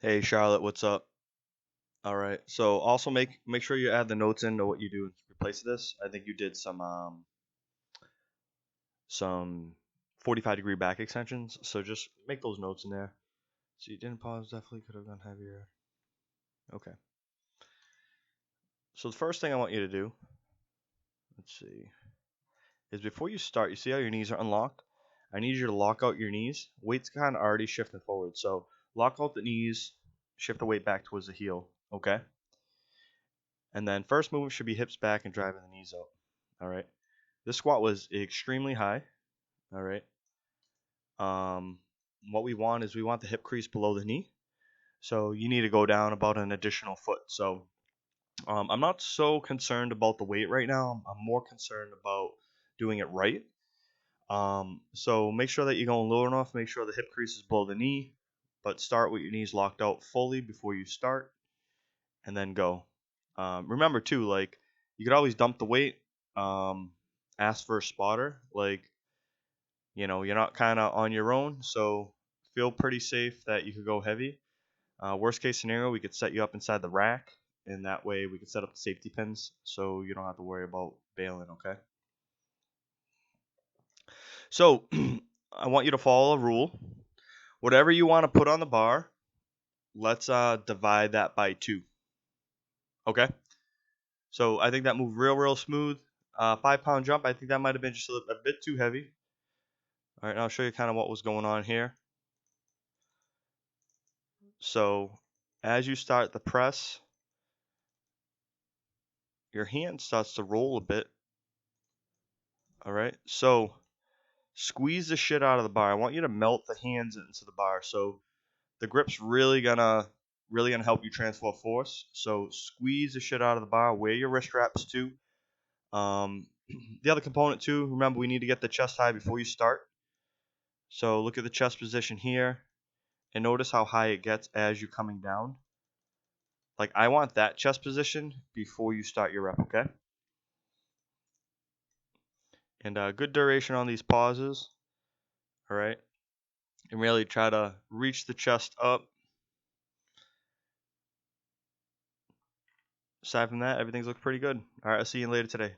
Hey Charlotte, what's up? All right. So also make sure you add the notes into what you do in replace this. I think you did some 45-degree back extensions. So just make those notes in there. So you didn't pause, definitely could have gone heavier. Okay. So the first thing I want you to do, let's see, is before you start, you see how your knees are unlocked? I need you to lock out your knees. Weight's kind of already shifting forward. So lock out the knees, shift the weight back towards the heel. Okay. And then first movement should be hips back and driving the knees out. All right. This squat was extremely high. All right. Um, what we want is we want the hip crease below the knee. So you need to go down about an additional foot. So I'm not so concerned about the weight right now. I'm more concerned about doing it right. So make sure that you're going low enough. Make sure the hip crease is below the knee, but start with your knees locked out fully before you start, and then go. Remember too, like you could always dump the weight. Um, ask for a spotter. Like you're not kind of on your own, so feel pretty safe that you could go heavy. Worst case scenario, we could set you up inside the rack, and that way we could set up the safety pins, so you don't have to worry about bailing. Okay. So I want you to follow a rule. Whatever you want to put on the bar, let's divide that by two. Okay. So I think that moved real smooth. 5 pound jump. I think that might have been just a bit too heavy. All right, now I'll show you kind of what was going on here. So as you start the press, your hand starts to roll a bit. All right, so squeeze the shit out of the bar. I want you to melt the hands into the bar. So the grip's really gonna help you transfer force. So squeeze the shit out of the bar. Wear your wrist wraps too. The other component too. Remember, we need to get the chest high before you start. So look at the chest position here, and notice how high it gets as you're coming down. Like I want that chest position before you start your rep. Okay. And good duration on these pauses. All right. And really try to reach the chest up. Aside from that, everything's looking pretty good. All right, I'll see you later today.